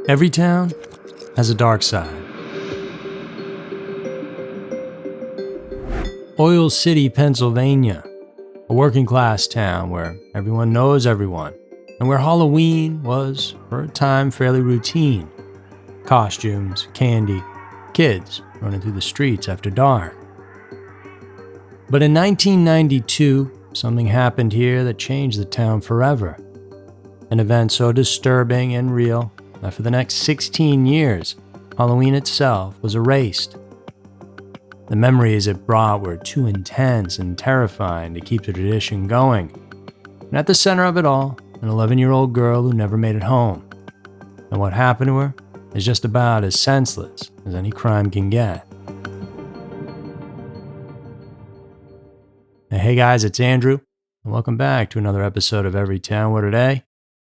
Every town has a dark side. Oil City, Pennsylvania, a working class town where everyone knows everyone, and where Halloween was, for a time, fairly routine. Costumes, candy, kids running through the streets after dark. But in 1992, something happened here that changed the town forever. An event so disturbing and real that for the next 16 years, Halloween itself was erased. The memories it brought were too intense and terrifying to keep the tradition going. And at the center of it all, an 11-year-old girl who never made it home. And what happened to her is just about as senseless as any crime can get. Hey guys, it's Andrew, and welcome back to another episode of Every Town, where today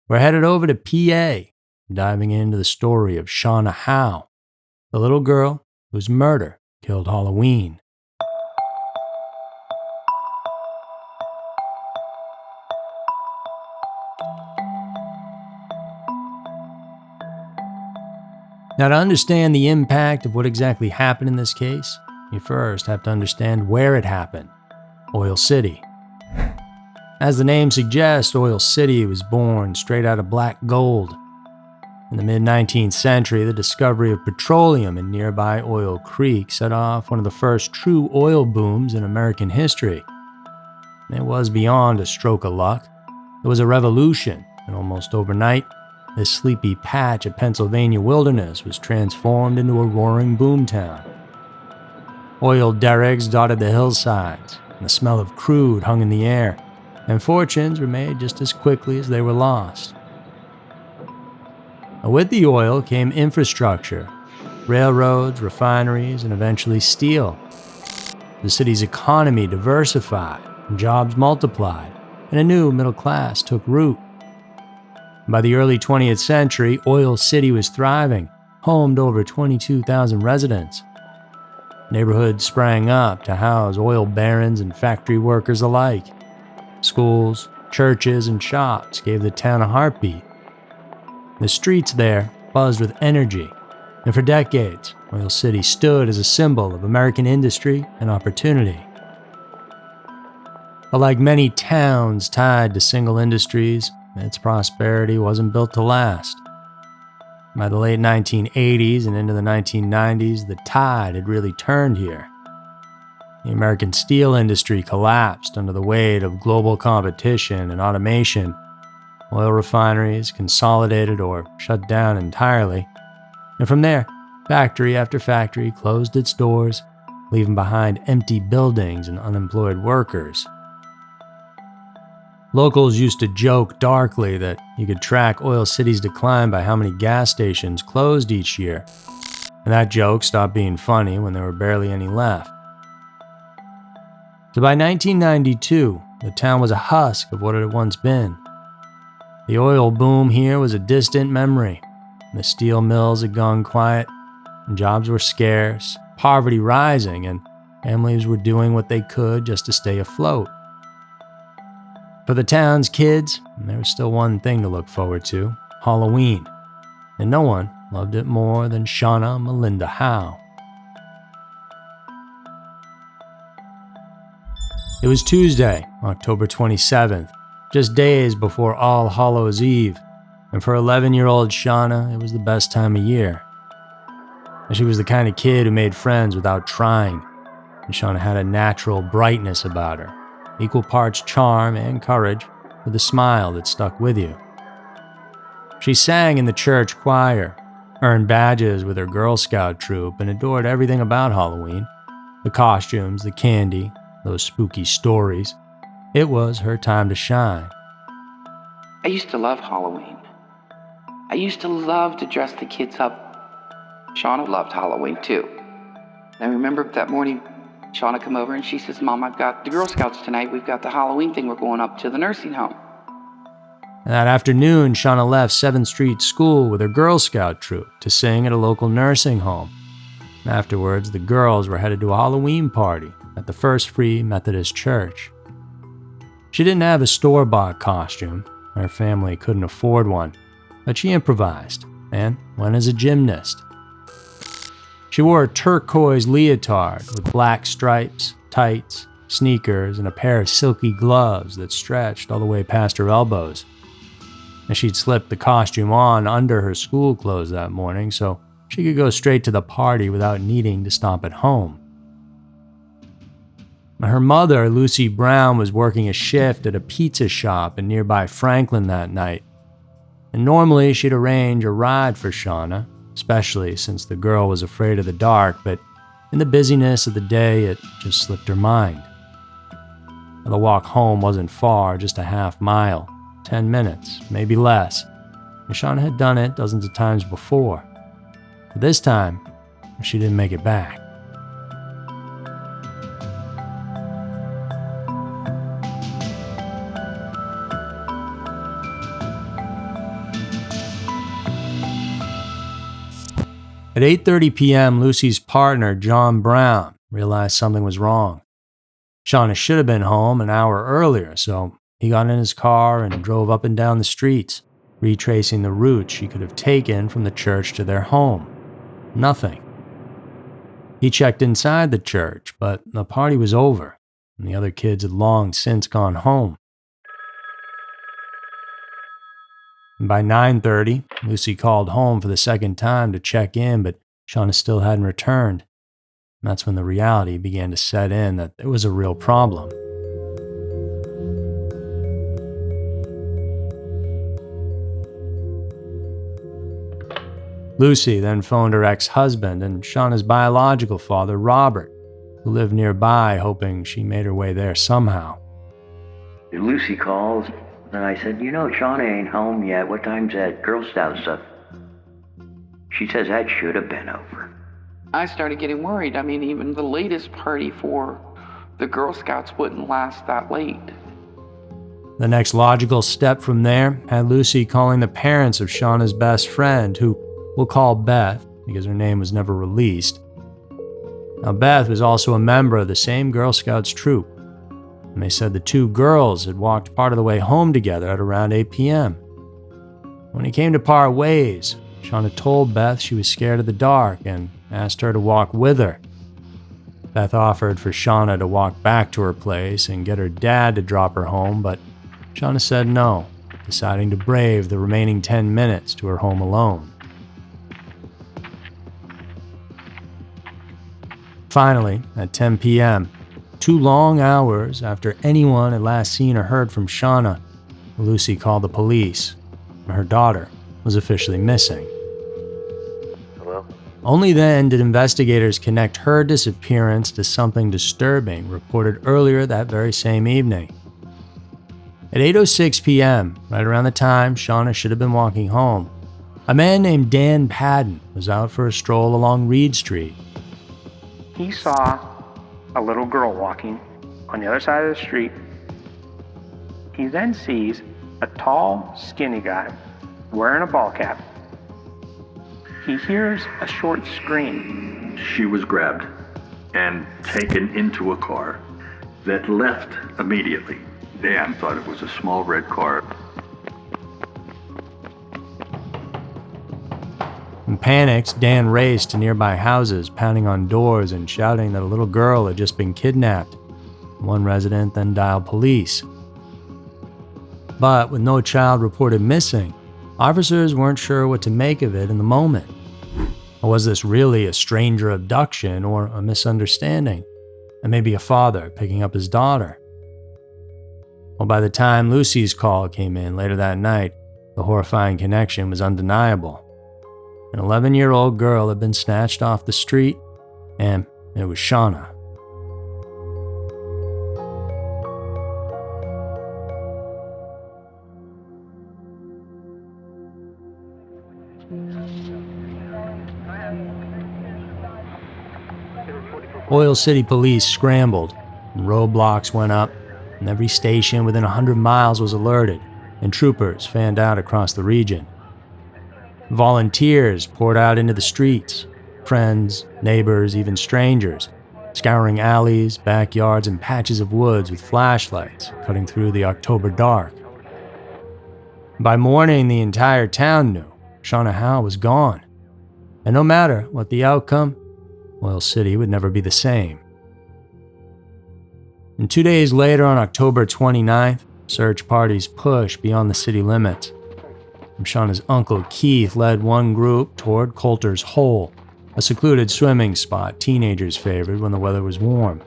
we're headed over to PA, diving into the story of Shauna Howe, the little girl whose murder killed Halloween. Now, to understand the impact of what exactly happened in this case, you first have to understand where it happened: Oil City. As the name suggests, Oil City was born straight out of black gold. In the mid-19th century, the discovery of petroleum in nearby Oil Creek set off one of the first true oil booms in American history. It was beyond a stroke of luck. It was a revolution, and almost overnight, this sleepy patch of Pennsylvania wilderness was transformed into a roaring boomtown. Oil derricks dotted the hillsides, and the smell of crude hung in the air, and fortunes were made just as quickly as they were lost. With the oil came infrastructure: railroads, refineries, and eventually steel. The city's economy diversified, and jobs multiplied, and a new middle class took root. By the early 20th century, Oil City was thriving, home to over 22,000 residents. Neighborhoods sprang up to house oil barons and factory workers alike. Schools, churches, and shops gave the town a heartbeat. The streets there buzzed with energy, and for decades, Oil City stood as a symbol of American industry and opportunity. But like many towns tied to single industries, its prosperity wasn't built to last. By the late 1980s and into the 1990s, the tide had really turned here. The American steel industry collapsed under the weight of global competition and automation. Oil refineries consolidated or shut down entirely. And from there, factory after factory closed its doors, leaving behind empty buildings and unemployed workers. Locals used to joke darkly that you could track Oil City's decline by how many gas stations closed each year. And that joke stopped being funny when there were barely any left. So by 1992, the town was a husk of what it had once been. The oil boom here was a distant memory. The steel mills had gone quiet, and jobs were scarce, poverty rising, and families were doing what they could just to stay afloat. For the town's kids, there was still one thing to look forward to: Halloween. And no one loved it more than Shauna Melinda Howe. It was Tuesday, October 27th, just days before All Hallows Eve, and for 11-year-old Shauna, it was the best time of year. She was the kind of kid who made friends without trying, and Shauna had a natural brightness about her, equal parts charm and courage, with a smile that stuck with you. She sang in the church choir, earned badges with her Girl Scout troop, and adored everything about Halloween: the costumes, the candy, those spooky stories. It was her time to shine. I used to love Halloween. I used to love to dress the kids up. Shauna loved Halloween too. I remember that morning, Shauna come over and she says, "Mom, I've got the Girl Scouts tonight. We've got the Halloween thing. We're going up to the nursing home." That afternoon, Shauna left 7th Street School with her Girl Scout troop to sing at a local nursing home. Afterwards, the girls were headed to a Halloween party at the First Free Methodist Church. She didn't have a store-bought costume. Her family couldn't afford one, but she improvised, and went as a gymnast. She wore a turquoise leotard with black stripes, tights, sneakers, and a pair of silky gloves that stretched all the way past her elbows. And she'd slipped the costume on under her school clothes that morning so she could go straight to the party without needing to stop at home. Her mother, Lucy Brown, was working a shift at a pizza shop in nearby Franklin that night. And normally she'd arrange a ride for Shauna, especially since the girl was afraid of the dark, but in the busyness of the day, it just slipped her mind. The walk home wasn't far, just a half mile, 10 minutes, maybe less. And Shauna had done it dozens of times before. But this time, she didn't make it back. At 8:30 p.m., Lucy's partner, John Brown, realized something was wrong. Shauna should have been home an hour earlier, so he got in his car and drove up and down the streets, retracing the route she could have taken from the church to their home. Nothing. He checked inside the church, but the party was over, and the other kids had long since gone home. And by 9:30, Lucy called home for the second time to check in, but Shauna still hadn't returned. And that's when the reality began to set in that there was a real problem. Lucy then phoned her ex-husband and Shauna's biological father, Robert, who lived nearby, hoping she made her way there somehow. Lucy calls, and I said, Shauna ain't home yet. What time's that Girl Scout stuff? She says that should have been over. I started getting worried. I mean, even the latest party for the Girl Scouts wouldn't last that late. The next logical step from there had Lucy calling the parents of Shauna's best friend, who we'll call Beth because her name was never released. Now, Beth was also a member of the same Girl Scouts troop, and they said the two girls had walked part of the way home together at around 8 p.m. When it came to part ways, Shauna told Beth she was scared of the dark and asked her to walk with her. Beth offered for Shauna to walk back to her place and get her dad to drop her home, but Shauna said no, deciding to brave the remaining 10 minutes to her home alone. Finally, at 10 p.m., 2 long hours after anyone had last seen or heard from Shauna, Lucy called the police. Her daughter was officially missing. Hello? Only then did investigators connect her disappearance to something disturbing reported earlier that very same evening. At 8:06 p.m., right around the time Shauna should have been walking home, a man named Dan Padden was out for a stroll along Reed Street. He saw a little girl walking on the other side of the street. He then sees a tall, skinny guy wearing a ball cap. He hears a short scream. She was grabbed and taken into a car that left immediately. Dan thought it was a small red car. In panics, Dan raced to nearby houses, pounding on doors and shouting that a little girl had just been kidnapped. One resident then dialed police. But with no child reported missing, officers weren't sure what to make of it in the moment. Was this really a stranger abduction or a misunderstanding? And maybe a father picking up his daughter? Well, by the time Lucy's call came in later that night, the horrifying connection was undeniable. An 11-year-old girl had been snatched off the street, and it was Shauna. Oil City police scrambled, and roadblocks went up, and every station within 100 miles was alerted, and troopers fanned out across the region. Volunteers poured out into the streets, friends, neighbors, even strangers, scouring alleys, backyards, and patches of woods with flashlights cutting through the October dark. By morning, the entire town knew Shauna Howe was gone. And no matter what the outcome, Oil City would never be the same. And 2 days later, on October 29th, search parties pushed beyond the city limits. And Shauna's uncle Keith led one group toward Coulter's Hole, a secluded swimming spot teenagers favored when the weather was warm.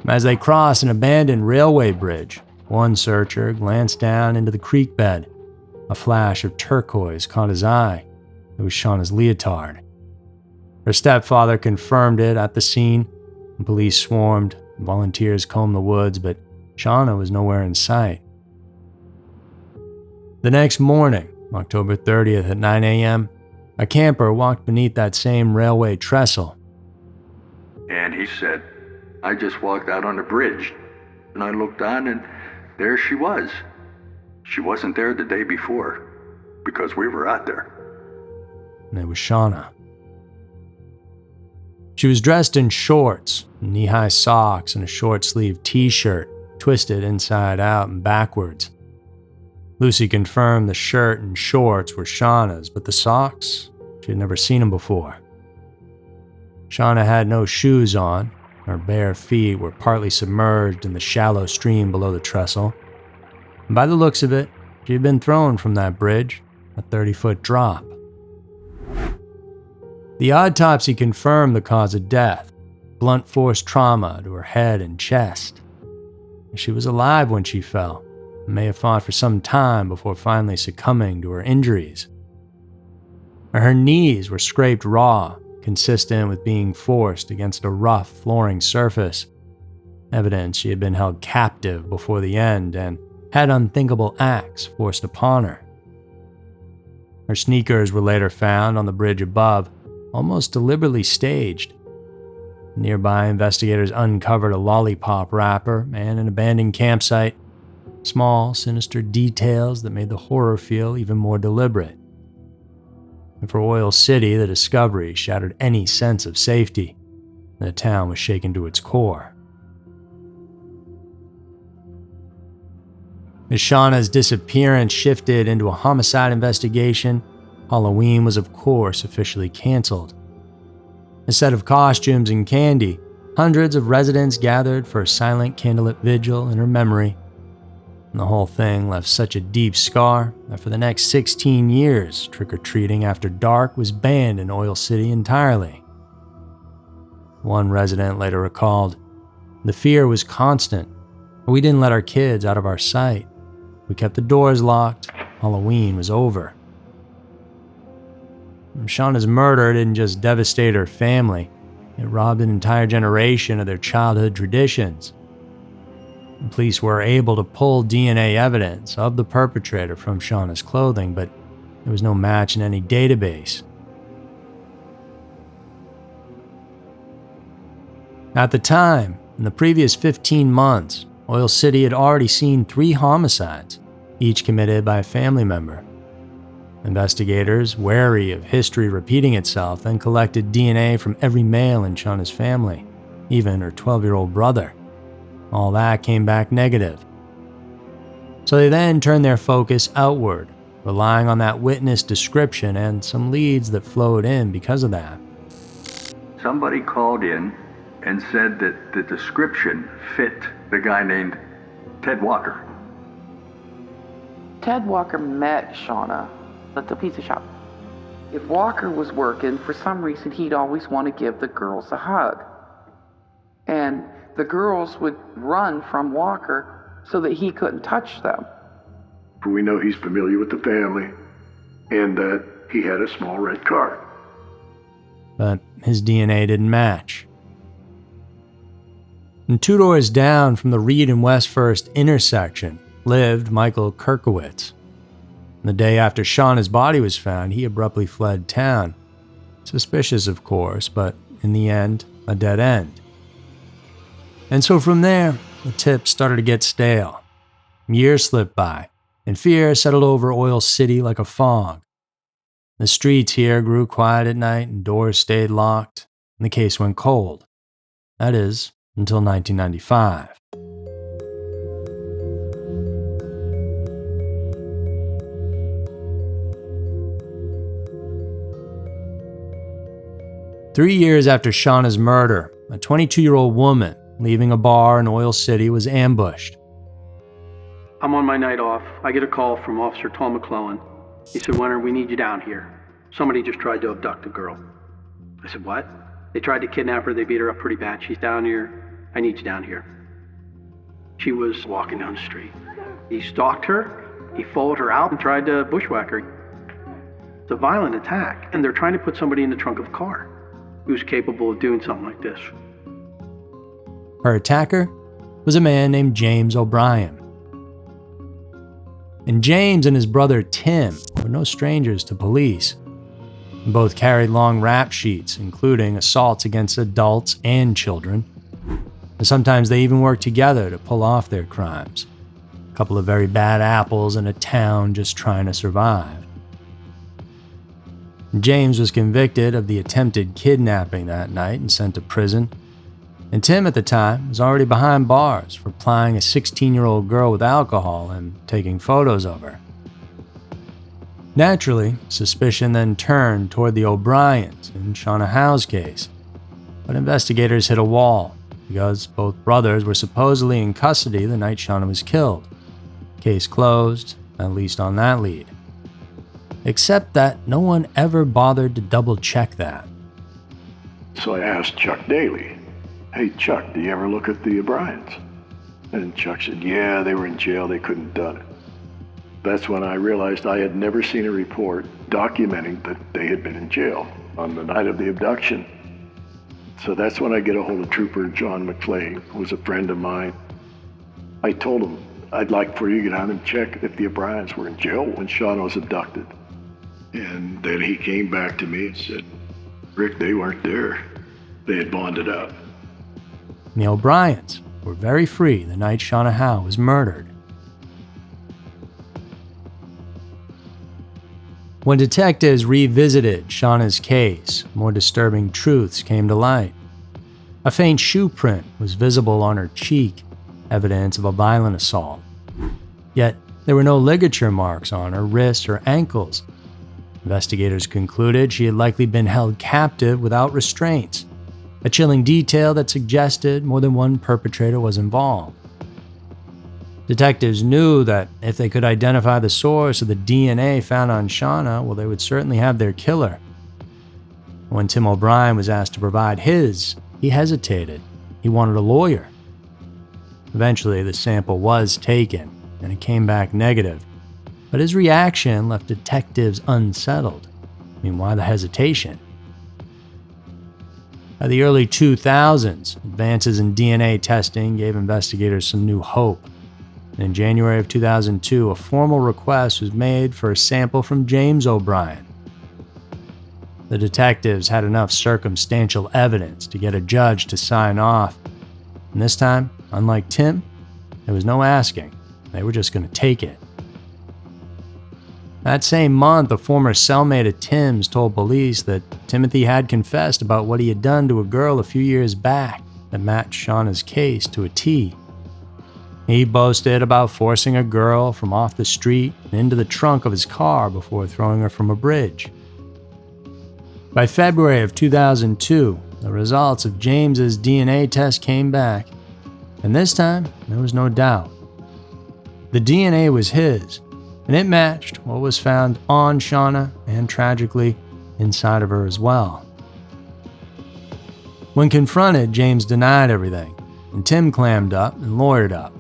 As they crossed an abandoned railway bridge, one searcher glanced down into the creek bed. A flash of turquoise caught his eye. It was Shauna's leotard. Her stepfather confirmed it at the scene, and police swarmed. Volunteers combed the woods, but Shauna was nowhere in sight. The next morning, October 30th at 9 a.m., a camper walked beneath that same railway trestle. And he said, I just walked out on the bridge, and I looked on, and there she was. She wasn't there the day before, because we were out there. And it was Shauna. She was dressed in shorts, knee-high socks, and a short-sleeved t-shirt, twisted inside out and backwards. Lucy confirmed the shirt and shorts were Shauna's, but the socks, she had never seen them before. Shauna had no shoes on. Her bare feet were partly submerged in the shallow stream below the trestle. And by the looks of it, she had been thrown from that bridge, a 30-foot drop. The autopsy confirmed the cause of death, blunt force trauma to her head and chest. She was alive when she fell, and may have fought for some time before finally succumbing to her injuries. Her knees were scraped raw, consistent with being forced against a rough flooring surface, evidence she had been held captive before the end and had unthinkable acts forced upon her. Her sneakers were later found on the bridge above, almost deliberately staged. Nearby, investigators uncovered a lollipop wrapper and an abandoned campsite, small, sinister details that made the horror feel even more deliberate. And for Oil City, the discovery shattered any sense of safety, and the town was shaken to its core. As Shauna's disappearance shifted into a homicide investigation, Halloween was of course officially canceled. Instead of costumes and candy, hundreds of residents gathered for a silent candlelit vigil in her memory. And the whole thing left such a deep scar that for the next 16 years, trick-or-treating after dark was banned in Oil City entirely. One resident later recalled, "The fear was constant, but we didn't let our kids out of our sight. We kept the doors locked. Halloween was over." Shauna's murder didn't just devastate her family, it robbed an entire generation of their childhood traditions. The police were able to pull DNA evidence of the perpetrator from Shauna's clothing, but there was no match in any database. At the time, in the previous 15 months, Oil City had already seen 3 homicides, each committed by a family member. Investigators, wary of history repeating itself, then collected DNA from every male in Shauna's family, even her 12-year-old brother. All that came back negative. So they then turned their focus outward, relying on that witness description and some leads that flowed in because of that. Somebody called in and said that the description fit the guy named Ted Walker. Ted Walker met Shauna at the pizza shop. If Walker was working, for some reason he'd always want to give the girls a hug. And the girls would run from Walker so that he couldn't touch them. We know he's familiar with the family and that he had a small red car. But his DNA didn't match. And 2 doors down from the Reed and West First intersection lived Michael Kirkowitz. The day after Shauna's body was found, he abruptly fled town. Suspicious, of course, but in the end, a dead end. And so from there, the tips started to get stale. Years slipped by, and fear settled over Oil City like a fog. The streets here grew quiet at night, and doors stayed locked, and the case went cold. That is, until 1995. 3 years after Shauna's murder, a 22-year-old woman leaving a bar in Oil City was ambushed. I'm on my night off. I get a call from Officer Tom McClellan. He said, Winter, we need you down here. Somebody just tried to abduct a girl. I said, what? They tried to kidnap her. They beat her up pretty bad. She's down here. I need you down here. She was walking down the street. He stalked her. He followed her out and tried to bushwhack her. It's a violent attack, and they're trying to put somebody in the trunk of a car who's capable of doing something like this. Her attacker was a man named James O'Brien. And James and his brother Tim were no strangers to police. Both carried long rap sheets, including assaults against adults and children. And sometimes they even worked together to pull off their crimes. A couple of very bad apples in a town just trying to survive. James was convicted of the attempted kidnapping that night and sent to prison. And Tim at the time was already behind bars for plying a 16-year-old girl with alcohol and taking photos of her. Naturally, suspicion then turned toward the O'Briens in Shauna Howe's case. But investigators hit a wall because both brothers were supposedly in custody the night Shauna was killed. Case closed, at least on that lead. Except that no one ever bothered to double-check that. So I asked Chuck Daly, hey, Chuck, do you ever look at the O'Briens? And Chuck said, yeah, they were in jail. They couldn't have done it. That's when I realized I had never seen a report documenting that they had been in jail on the night of the abduction. So that's when I get a hold of Trooper John McClay, who was a friend of mine. I told him, I'd like for you to get down and check if the O'Briens were in jail when Shauna was abducted. And then he came back to me and said, Rick, they weren't there. They had bonded up. The O'Briens were very free the night Shauna Howe was murdered. When detectives revisited Shauna's case, more disturbing truths came to light. A faint shoe print was visible on her cheek, evidence of a violent assault. Yet, there were no ligature marks on her wrists or ankles. Investigators concluded she had likely been held captive without restraints, a chilling detail that suggested more than one perpetrator was involved. Detectives knew that if they could identify the source of the DNA found on Shauna, well, they would certainly have their killer. When Tim O'Brien was asked to provide his, he hesitated. He wanted a lawyer. Eventually, the sample was taken, and it came back negative. But his reaction left detectives unsettled. I mean, why the hesitation? By the early 2000s, advances in DNA testing gave investigators some new hope. And in January of 2002, a formal request was made for a sample from James O'Brien. The detectives had enough circumstantial evidence to get a judge to sign off. And this time, unlike Tim, there was no asking. They were just going to take it. That same month, a former cellmate of Tim's told police that Timothy had confessed about what he had done to a girl a few years back that matched Shauna's case to a T. He boasted about forcing a girl from off the street and into the trunk of his car before throwing her from a bridge. By February of 2002, the results of James's DNA test came back, and this time there was no doubt. The DNA was his, and it matched what was found on Shauna and, tragically, inside of her as well. When confronted, James denied everything, and Tim clammed up and lawyered up.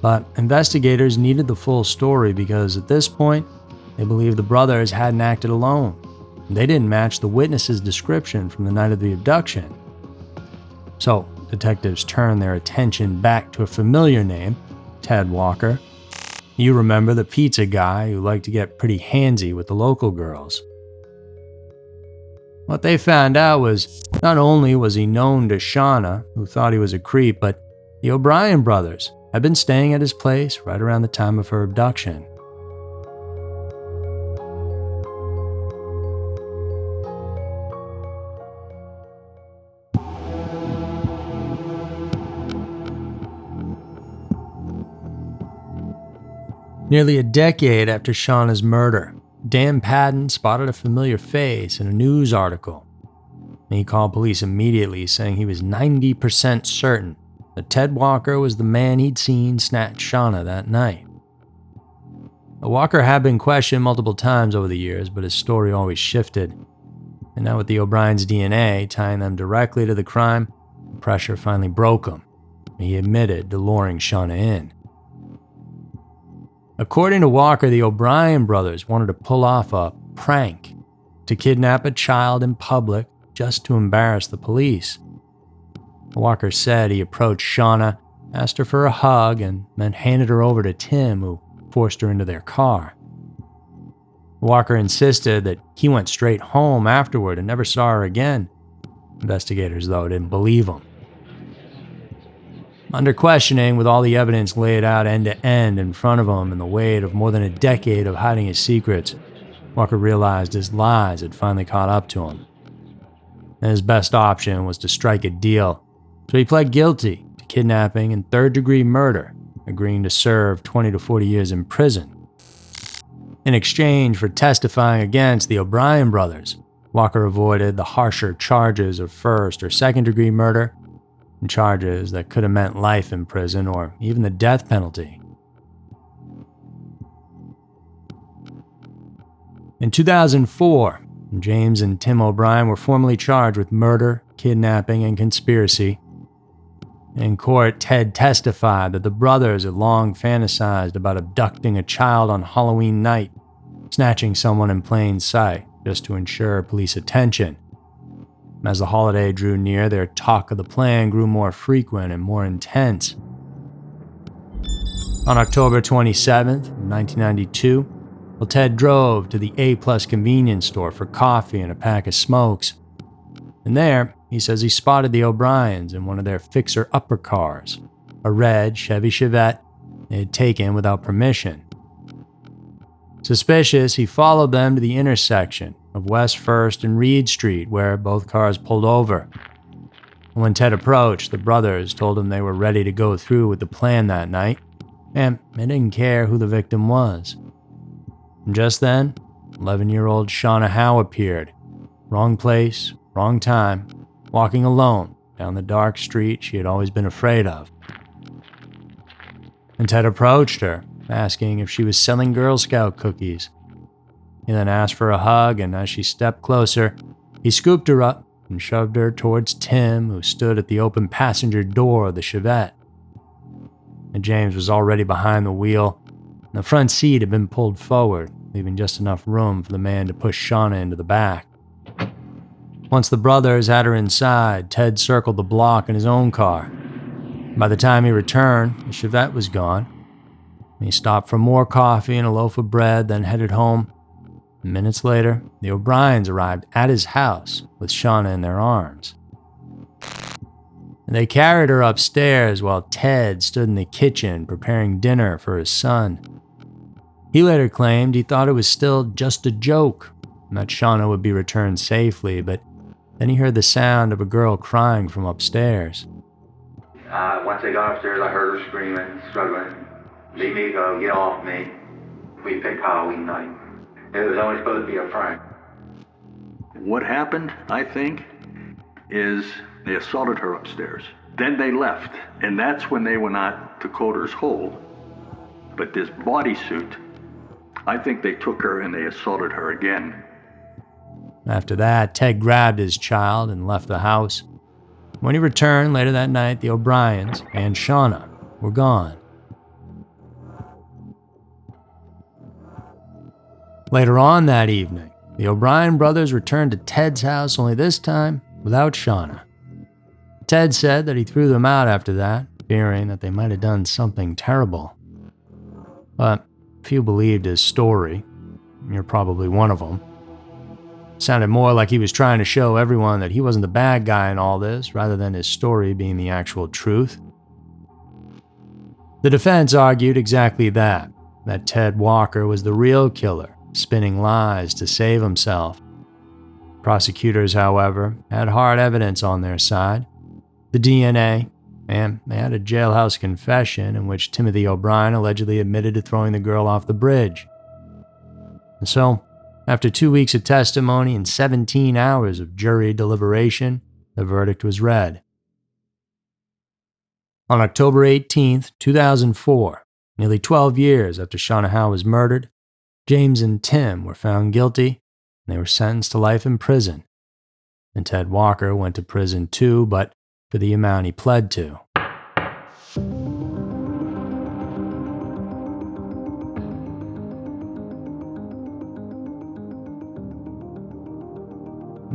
But investigators needed the full story because at this point, they believed the brothers hadn't acted alone. They didn't match the witness's description from the night of the abduction. So, detectives turned their attention back to a familiar name, Ted Walker. You remember the pizza guy who liked to get pretty handsy with the local girls. What they found out was not only was he known to Shauna, who thought he was a creep, but the O'Brien brothers had been staying at his place right around the time of her abduction. Nearly a decade after Shauna's murder, Dan Padden spotted a familiar face in a news article. and he called police immediately, saying he was 90% certain that Ted Walker was the man he'd seen snatch Shauna that night. Walker had been questioned multiple times over the years, but his story always shifted. And now with the O'Brien's DNA tying them directly to the crime, the pressure finally broke him. He admitted to luring Shauna in. According to Walker, the O'Brien brothers wanted to pull off a prank to kidnap a child in public just to embarrass the police. Walker said he approached Shauna, asked her for a hug, and then handed her over to Tim, who forced her into their car. Walker insisted that he went straight home afterward and never saw her again. Investigators, though, didn't believe him. Under questioning, with all the evidence laid out end to end in front of him and the weight of more than a decade of hiding his secrets, Walker realized his lies had finally caught up to him. And his best option was to strike a deal, so he pled guilty to kidnapping and third-degree murder, agreeing to serve 20 to 40 years in prison. In exchange for testifying against the O'Brien brothers, Walker avoided the harsher charges of first or second-degree murder and charges that could have meant life in prison or even the death penalty. In 2004, James and Tim O'Brien were formally charged with murder, kidnapping, and conspiracy. In court, Ted testified that the brothers had long fantasized about abducting a child on Halloween night, snatching someone in plain sight just to ensure police attention. As the holiday drew near, their talk of the plan grew more frequent and more intense. On October 27th, 1992, Ted drove to the A-Plus convenience store for coffee and a pack of smokes. And there, he says he spotted the O'Briens in one of their fixer-upper cars, a red Chevy Chevette they had taken without permission. Suspicious, he followed them to the intersection of West 1st and Reed Street, where both cars pulled over. When Ted approached, the brothers told him they were ready to go through with the plan that night, and they didn't care who the victim was. And just then, 11-year-old Shauna Howe appeared. Wrong place, wrong time, walking alone down the dark street she had always been afraid of. And Ted approached her, asking if she was selling Girl Scout cookies. He then asked for a hug, and as she stepped closer, he scooped her up and shoved her towards Tim, who stood at the open passenger door of the Chevette. And James was already behind the wheel. The front seat had been pulled forward, leaving just enough room for the man to push Shauna into the back. Once the brothers had her inside, Ted circled the block in his own car. By the time he returned, the Chevette was gone. He stopped for more coffee and a loaf of bread, then headed home. Minutes later, the O'Briens arrived at his house with Shauna in their arms. And they carried her upstairs while Ted stood in the kitchen preparing dinner for his son. He later claimed he thought it was still just a joke, and that Shauna would be returned safely, but then he heard the sound of a girl crying from upstairs. Once they got upstairs, I heard her screaming, struggling. Leave me go, get off me. We picked Halloween night. It was only supposed to be a prank. What happened, I think, is they assaulted her upstairs. Then they left, and that's when they went out to Coder's Hole. But this bodysuit, I think they took her and they assaulted her again. After that, Ted grabbed his child and left the house. When he returned later that night, the O'Briens and Shauna were gone. Later on that evening, the O'Brien brothers returned to Ted's house, only this time without Shauna. Ted said that he threw them out after that, fearing that they might have done something terrible. But few believed his story. You're probably one of them. Sounded more like he was trying to show everyone that he wasn't the bad guy in all this, rather than his story being the actual truth. The defense argued exactly that Ted Walker was the real killer, spinning lies to save himself. Prosecutors, however, had hard evidence on their side. The DNA, and they had a jailhouse confession in which Timothy O'Brien allegedly admitted to throwing the girl off the bridge. And so, After 2 weeks of testimony and 17 hours of jury deliberation, the verdict was read. On October 18, 2004, nearly 12 years after Shauna Howe was murdered, James and Tim were found guilty and they were sentenced to life in prison. And Ted Walker went to prison too, but for the amount he pled to.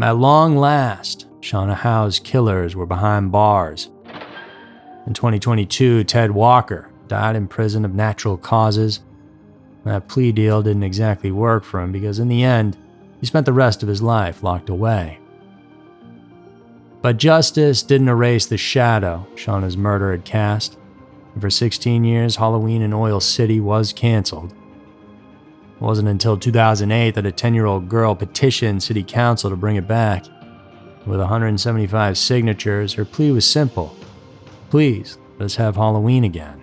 At long last, Shauna Howe's killers were behind bars. In 2022, Ted Walker died in prison of natural causes. That plea deal didn't exactly work for him because in the end, he spent the rest of his life locked away. But justice didn't erase the shadow Shauna's murder had cast. And for 16 years, Halloween in Oil City was canceled. It wasn't until 2008 that a 10-year-old girl petitioned City Council to bring it back. With 175 signatures, her plea was simple. Please, let's have Halloween again.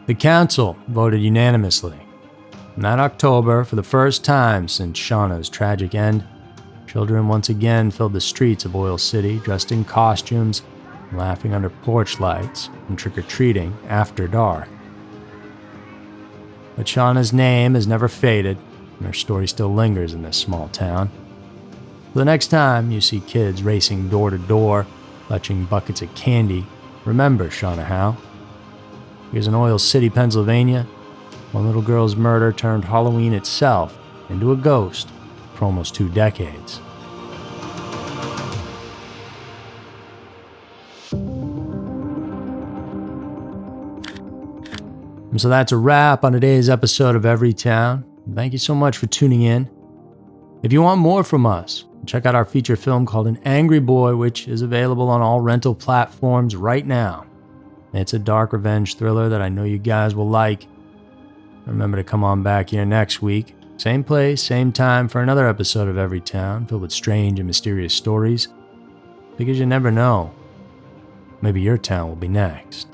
The council voted unanimously. And that October, for the first time since Shauna's tragic end, children once again filled the streets of Oil City dressed in costumes, laughing under porch lights, and trick-or-treating after dark. But Shauna's name has never faded, and her story still lingers in this small town. So the next time you see kids racing door to door, clutching buckets of candy, remember Shauna Howe. Because in Oil City, Pennsylvania, one little girl's murder turned Halloween itself into a ghost for almost 2 decades. And so that's a wrap on today's episode of Every Town. Thank you so much for tuning in. If you want more from us, check out our feature film called An Angry Boy, which is available on all rental platforms right now. It's a dark revenge thriller that I know you guys will like. Remember to come on back here next week. Same place, same time for another episode of Every Town filled with strange and mysterious stories. Because you never know. Maybe your town will be next.